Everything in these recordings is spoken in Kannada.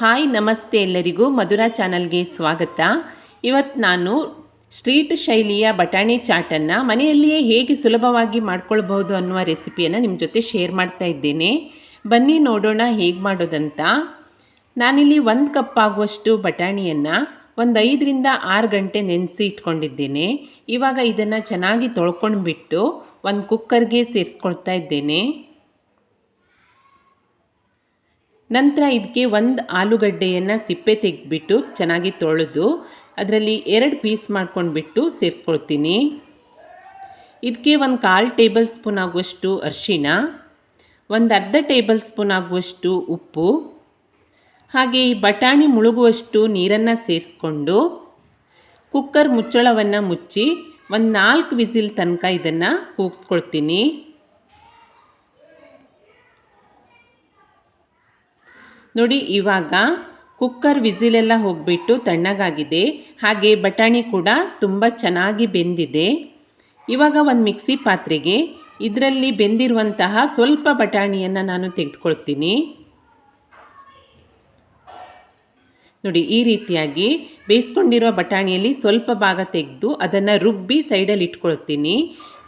ಹಾಯ್ ನಮಸ್ತೆ ಎಲ್ಲರಿಗೂ ಮಧುರಾ ಚಾನಲ್ಗೆ ಸ್ವಾಗತ. ಇವತ್ತು ನಾನು ಸ್ಟ್ರೀಟ್ ಶೈಲಿಯ ಬಟಾಣಿ ಚಾಟನ್ನು ಮನೆಯಲ್ಲಿಯೇ ಹೇಗೆ ಸುಲಭವಾಗಿ ಮಾಡ್ಕೊಳ್ಬಹುದು ಅನ್ನುವ ರೆಸಿಪಿಯನ್ನು ನಿಮ್ಮ ಜೊತೆ ಶೇರ್ ಮಾಡ್ತಾ ಇದ್ದೇನೆ. ಬನ್ನಿ ನೋಡೋಣ ಹೇಗೆ ಮಾಡೋದಂತ. ನಾನಿಲ್ಲಿ 1 ಕಪ್ ಆಗುವಷ್ಟು ಬಟಾಣಿಯನ್ನು ಒಂದು 5ರಿಂದ 6 ಗಂಟೆ ನೆನೆಸಿ ಇಟ್ಕೊಂಡಿದ್ದೇನೆ. ಇವಾಗ ಇದನ್ನು ಚೆನ್ನಾಗಿ ತೊಳ್ಕೊಂಡ್ಬಿಟ್ಟು ಒಂದು ಕುಕ್ಕರ್ಗೆ ಸೇರಿಸ್ಕೊಳ್ತಾ ಇದ್ದೇನೆ. ನಂತರ ಇದಕ್ಕೆ ಒಂದು ಆಲೂಗಡ್ಡೆಯನ್ನು ಸಿಪ್ಪೆ ತೆಗೆದುಬಿಟ್ಟು ಚೆನ್ನಾಗಿ ತೊಳೆದು ಅದರಲ್ಲಿ 2 ಪೀಸ್ ಮಾಡ್ಕೊಂಡ್ಬಿಟ್ಟು ಸೇರಿಸ್ಕೊಳ್ತೀನಿ. ಇದಕ್ಕೆ ಒಂದು 1/4 ಟೇಬಲ್ ಸ್ಪೂನ್ ಆಗುವಷ್ಟು ಅರಿಶಿಣ, ಒಂದು ಅರ್ಧ ಟೇಬಲ್ ಸ್ಪೂನ್ ಆಗುವಷ್ಟು ಉಪ್ಪು, ಹಾಗೆ ಈ ಬಟಾಣಿ ಮುಳುಗುವಷ್ಟು ನೀರನ್ನು ಸೇರಿಸ್ಕೊಂಡು ಕುಕ್ಕರ್ ಮುಚ್ಚಳವನ್ನು ಮುಚ್ಚಿ ಒಂದು 4 ವಿಸಿಲ್ ತನಕ ಇದನ್ನು ಕೂಗಿಸ್ಕೊಳ್ತೀನಿ. ನೋಡಿ, ಇವಾಗ ಕುಕ್ಕರ್ ವಿಸಿಲೆಲ್ಲ ಹೋಗಿಬಿಟ್ಟು ತಣ್ಣಗಾಗಿದೆ. ಹಾಗೆ ಬಟಾಣಿ ಕೂಡ ತುಂಬ ಚೆನ್ನಾಗಿ ಬೆಂದಿದೆ. ಇವಾಗ ಒಂದು ಮಿಕ್ಸಿ ಪಾತ್ರೆಗೆ ಇದರಲ್ಲಿ ಬೆಂದಿರುವಂತಹ ಸ್ವಲ್ಪ ಬಟಾಣಿಯನ್ನು ನಾನು ತೆಗೆದುಕೊಳ್ತೀನಿ. ನೋಡಿ, ಈ ರೀತಿಯಾಗಿ ಬೇಯಿಸ್ಕೊಂಡಿರುವ ಬಟಾಣಿಯಲ್ಲಿ ಸ್ವಲ್ಪ ಭಾಗ ತೆಗೆದು ಅದನ್ನು ರುಬ್ಬಿ ಸೈಡಲ್ಲಿ ಇಟ್ಕೊಳ್ತೀನಿ.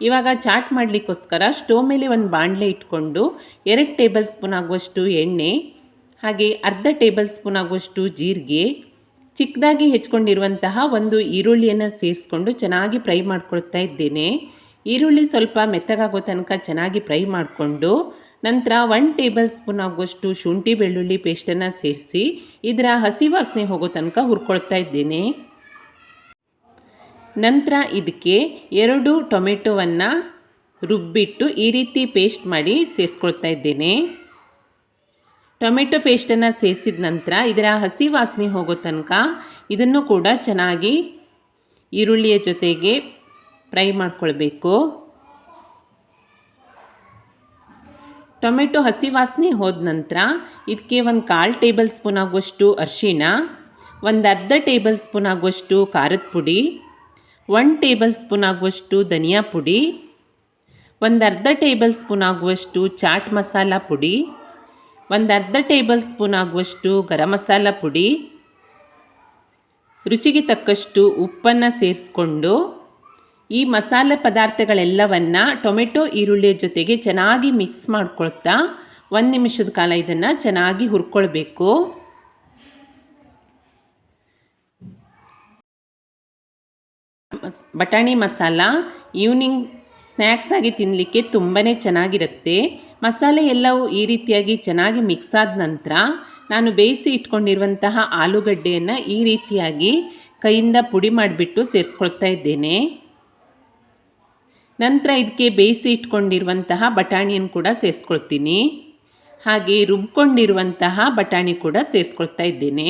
ಇವಾಗ ಚಾಟ್ ಮಾಡಲಿಕ್ಕೋಸ್ಕರ ಸ್ಟೋವ್ ಮೇಲೆ ಒಂದು ಬಾಣಲೆ ಇಟ್ಕೊಂಡು 2 ಟೇಬಲ್ ಸ್ಪೂನ್ ಆಗುವಷ್ಟು ಎಣ್ಣೆ, ಹಾಗೆ ಅರ್ಧ ಟೇಬಲ್ ಸ್ಪೂನ್ ಆಗುವಷ್ಟು ಜೀರಿಗೆ, ಚಿಕ್ಕದಾಗಿ ಹೆಚ್ಕೊಂಡಿರುವಂತಹ ಒಂದು ಈರುಳ್ಳಿಯನ್ನು ಸೇರಿಸ್ಕೊಂಡು ಚೆನ್ನಾಗಿ ಫ್ರೈ ಮಾಡ್ಕೊಳ್ತಾ ಇದ್ದೇನೆ. ಈರುಳ್ಳಿ ಸ್ವಲ್ಪ ಮೆತ್ತಗಾಗೋ ತನಕ ಚೆನ್ನಾಗಿ ಫ್ರೈ ಮಾಡಿಕೊಂಡು ನಂತರ 1 ಟೇಬಲ್ ಸ್ಪೂನ್ ಆಗುವಷ್ಟು ಶುಂಠಿ ಬೆಳ್ಳುಳ್ಳಿ ಪೇಸ್ಟನ್ನು ಸೇರಿಸಿ ಇದರ ಹಸಿ ವಾಸನೆ ಹೋಗೋ ತನಕ ಹುರ್ಕೊಳ್ತಾ ಇದ್ದೇನೆ. ನಂತರ ಇದಕ್ಕೆ 2 ಟೊಮೆಟೊವನ್ನು ರುಬ್ಬಿಟ್ಟು ಈ ರೀತಿ ಪೇಸ್ಟ್ ಮಾಡಿ ಸೇರಿಸ್ಕೊಳ್ತಾ ಇದ್ದೇನೆ. ಟೊಮೆಟೊ ಪೇಸ್ಟನ್ನು ಸೇರಿಸಿದ ನಂತರ ಇದರ ಹಸಿ ವಾಸನೆ ಹೋಗೋ ತನಕ ಇದನ್ನು ಕೂಡ ಚೆನ್ನಾಗಿ ಈರುಳ್ಳಿಯ ಜೊತೆಗೆ ಫ್ರೈ ಮಾಡ್ಕೊಳ್ಬೇಕು. ಟೊಮೆಟೊ ಹಸಿ ವಾಸನೆ ಹೋದ ನಂತರ ಇದಕ್ಕೆ ಒಂದು 1/4 ಟೇಬಲ್ ಸ್ಪೂನ್ ಆಗುವಷ್ಟು ಅರಿಶಿಣ, ಒಂದು ಅರ್ಧ ಟೇಬಲ್ ಸ್ಪೂನ್ ಆಗುವಷ್ಟು ಖಾರದ ಪುಡಿ, 1 ಟೇಬಲ್ ಸ್ಪೂನ್ ಆಗುವಷ್ಟು ಧನಿಯಾ ಪುಡಿ, ಒಂದು ಅರ್ಧ ಟೇಬಲ್ ಸ್ಪೂನ್ ಆಗುವಷ್ಟು ಚಾಟ್ ಮಸಾಲ ಪುಡಿ, ಒಂದು ಅರ್ಧ ಟೇಬಲ್ ಸ್ಪೂನ್ ಆಗುವಷ್ಟು ಗರಂ ಮಸಾಲ ಪುಡಿ, ರುಚಿಗೆ ತಕ್ಕಷ್ಟು ಉಪ್ಪನ್ನು ಸೇರಿಸ್ಕೊಂಡು ಈ ಮಸಾಲೆ ಪದಾರ್ಥಗಳೆಲ್ಲವನ್ನು ಟೊಮೆಟೊ ಈರುಳ್ಳಿಯ ಜೊತೆಗೆ ಚೆನ್ನಾಗಿ ಮಿಕ್ಸ್ ಮಾಡ್ಕೊಳ್ತಾ 1 ನಿಮಿಷದ ಕಾಲ ಇದನ್ನು ಚೆನ್ನಾಗಿ ಹುರ್ಕೊಳ್ಬೇಕು. ಬಟಾಣಿ ಮಸಾಲ ಈವ್ನಿಂಗ್ ಸ್ನ್ಯಾಕ್ಸ್ ಆಗಿ ತಿನ್ನಲಿಕ್ಕೆ ತುಂಬಾ ಚೆನ್ನಾಗಿರುತ್ತೆ. ಮಸಾಲೆ ಎಲ್ಲವೂ ಈ ರೀತಿಯಾಗಿ ಚೆನ್ನಾಗಿ ಮಿಕ್ಸ್ ಆದ ನಂತರ ನಾನು ಬೇಯಿಸಿ ಇಟ್ಕೊಂಡಿರುವಂತಹ ಆಲೂಗಡ್ಡೆಯನ್ನು ಈ ರೀತಿಯಾಗಿ ಕೈಯಿಂದ ಪುಡಿ ಮಾಡಿಬಿಟ್ಟು ಸೇರಿಸ್ಕೊಳ್ತಾ ಇದ್ದೇನೆ. ನಂತರ ಇದಕ್ಕೆ ಬೇಯಿಸಿ ಇಟ್ಕೊಂಡಿರುವಂತಹ ಬಟಾಣಿಯನ್ನು ಕೂಡ ಸೇರಿಸ್ಕೊಳ್ತೀನಿ. ಹಾಗೆ ರುಬ್ಕೊಂಡಿರುವಂತಹ ಬಟಾಣಿ ಕೂಡ ಸೇರಿಸ್ಕೊಳ್ತಾ ಇದ್ದೇನೆ.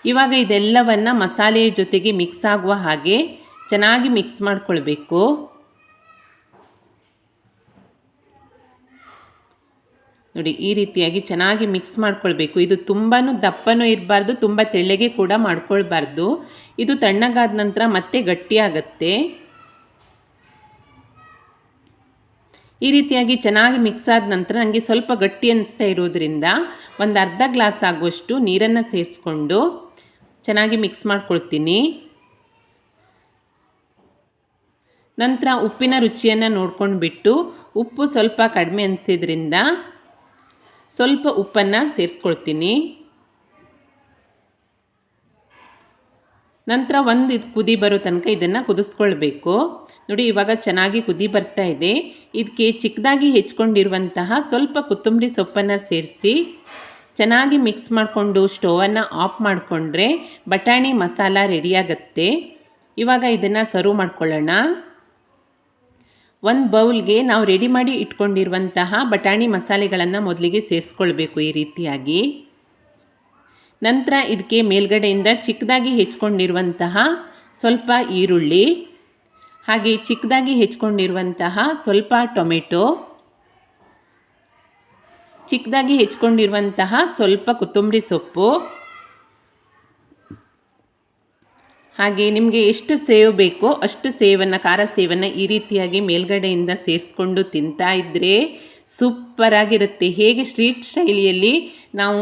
ಇವಾಗ ಇದೆಲ್ಲವನ್ನು ಮಸಾಲೆಯ ಜೊತೆಗೆ ಮಿಕ್ಸ್ ಆಗುವ ಹಾಗೆ ಚೆನ್ನಾಗಿ ಮಿಕ್ಸ್ ಮಾಡಿಕೊಳ್ಬೇಕು. ನೋಡಿ, ಈ ರೀತಿಯಾಗಿ ಚೆನ್ನಾಗಿ ಮಿಕ್ಸ್ ಮಾಡ್ಕೊಳ್ಬೇಕು. ಇದು ತುಂಬಾ ದಪ್ಪನೂ ಇರಬಾರ್ದು, ತುಂಬ ತೆಳ್ಳಗೆ ಕೂಡ ಮಾಡ್ಕೊಳ್ಬಾರ್ದು. ಇದು ತಣ್ಣಗಾದ ನಂತರ ಮತ್ತೆ ಗಟ್ಟಿಯಾಗತ್ತೆ. ಈ ರೀತಿಯಾಗಿ ಚೆನ್ನಾಗಿ ಮಿಕ್ಸ್ ಆದ ನಂತರ ನನಗೆ ಸ್ವಲ್ಪ ಗಟ್ಟಿ ಅನ್ನಿಸ್ತಾ ಇರೋದ್ರಿಂದ ಒಂದು ಅರ್ಧ ಗ್ಲಾಸ್ ಆಗುವಷ್ಟು ನೀರನ್ನು ಸೇರಿಸ್ಕೊಂಡು ಚೆನ್ನಾಗಿ ಮಿಕ್ಸ್ ಮಾಡ್ಕೊಳ್ತೀನಿ. ನಂತರ ಉಪ್ಪಿನ ರುಚಿಯನ್ನು ನೋಡ್ಕೊಂಡು ಬಿಟ್ಟು ಉಪ್ಪು ಸ್ವಲ್ಪ ಕಡಿಮೆ ಅನಿಸಿದ್ರಿಂದ ಸ್ವಲ್ಪ ಉಪ್ಪನ್ನು ಸೇರಿಸ್ಕೊಳ್ತೀನಿ. ನಂತರ ಒಂದು ಕುದಿ ಬರೋ ತನಕ ಇದನ್ನು ಕುದಿಸ್ಕೊಳ್ಬೇಕು. ನೋಡಿ, ಇವಾಗ ಚೆನ್ನಾಗಿ ಕುದಿ ಬರ್ತಾ ಇದೆ. ಇದಕ್ಕೆ ಚಿಕ್ಕದಾಗಿ ಹೆಚ್ಕೊಂಡಿರುವಂತಹ ಸ್ವಲ್ಪ ಕೊತ್ತಂಬರಿ ಸೊಪ್ಪನ್ನು ಸೇರಿಸಿ ಚೆನ್ನಾಗಿ ಮಿಕ್ಸ್ ಮಾಡಿಕೊಂಡು ಸ್ಟೋವನ್ನು ಆಫ್ ಮಾಡಿಕೊಂಡ್ರೆ ಬಟಾಣಿ ಮಸಾಲ ರೆಡಿಯಾಗತ್ತೆ. ಇವಾಗ ಇದನ್ನು ಸರ್ವ್ ಮಾಡ್ಕೊಳ್ಳೋಣ. ಒಂದು ಬೌಲ್ಗೆ ನಾವು ರೆಡಿ ಮಾಡಿ ಇಟ್ಕೊಂಡಿರುವಂತಹ ಬಟಾಣಿ ಮಸಾಲೆಗಳನ್ನು ಮೊದಲಿಗೆ ಸೇರಿಸ್ಕೊಳ್ಬೇಕು ಈ ರೀತಿಯಾಗಿ. ನಂತರ ಇದಕ್ಕೆ ಮೇಲ್ಗಡೆಯಿಂದ ಚಿಕ್ಕದಾಗಿ ಹೆಚ್ಕೊಂಡಿರುವಂತಹ ಸ್ವಲ್ಪ ಈರುಳ್ಳಿ, ಹಾಗೆ ಚಿಕ್ಕದಾಗಿ ಹೆಚ್ಕೊಂಡಿರುವಂತಹ ಸ್ವಲ್ಪ ಟೊಮೆಟೊ, ಚಿಕ್ಕದಾಗಿ ಹೆಚ್ಕೊಂಡಿರುವಂತಹ ಸ್ವಲ್ಪ ಕೊತ್ತಂಬರಿ ಸೊಪ್ಪು, ಹಾಗೆ ನಿಮಗೆ ಎಷ್ಟು ಸೇವ್ ಬೇಕೋ ಅಷ್ಟು ಸೇವನ್ನು ಖಾರ ಸೇವನ್ನು ಈ ರೀತಿಯಾಗಿ ಮೇಲ್ಗಡೆಯಿಂದ ಸೇರಿಸ್ಕೊಂಡು ತಿಂತಾ ಇದ್ದರೆ ಸೂಪರಾಗಿರುತ್ತೆ. ಹೇಗೆ ಸ್ಟ್ರೀಟ್ ಶೈಲಿಯಲ್ಲಿ ನಾವು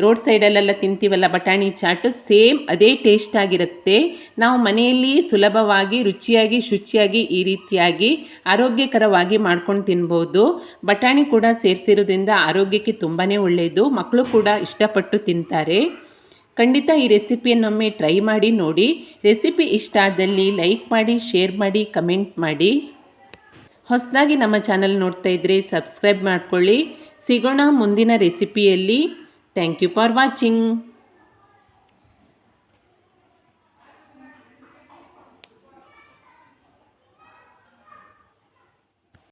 ರೋಡ್ ಸೈಡಲ್ಲೆಲ್ಲ ತಿಂತೀವಲ್ಲ ಬಟಾಣಿ ಚಾಟು, ಸೇಮ್ ಅದೇ ಟೇಸ್ಟ್ ಆಗಿರುತ್ತೆ. ನಾವು ಮನೆಯಲ್ಲಿ ಸುಲಭವಾಗಿ ರುಚಿಯಾಗಿ ಶುಚಿಯಾಗಿ ಈ ರೀತಿಯಾಗಿ ಆರೋಗ್ಯಕರವಾಗಿ ಮಾಡ್ಕೊಂಡು ತಿನ್ಬೋದು. ಬಟಾಣಿ ಕೂಡ ಸೇರಿಸಿರೋದ್ರಿಂದ ಆರೋಗ್ಯಕ್ಕೆ ತುಂಬಾ ಒಳ್ಳೆಯದು. ಮಕ್ಕಳು ಕೂಡ ಇಷ್ಟಪಟ್ಟು ತಿಂತಾರೆ. ಖಂಡಿತ ಈ ರೆಸಿಪಿಯನ್ನೊಮ್ಮೆ ಟ್ರೈ ಮಾಡಿ ನೋಡಿ. ರೆಸಿಪಿ ಇಷ್ಟ ಆದಲ್ಲಿ ಲೈಕ್ ಮಾಡಿ, ಶೇರ್ ಮಾಡಿ, ಕಮೆಂಟ್ ಮಾಡಿ. ಹೊಸದಾಗಿ ನಮ್ಮ ಚಾನಲ್ ನೋಡ್ತಾ ಇದ್ದರೆ ಸಬ್ಸ್ಕ್ರೈಬ್ ಮಾಡ್ಕೊಳ್ಳಿ. ಸಿಗೋಣ ಮುಂದಿನ ರೆಸಿಪಿಯಲ್ಲಿ. Thank you for watching.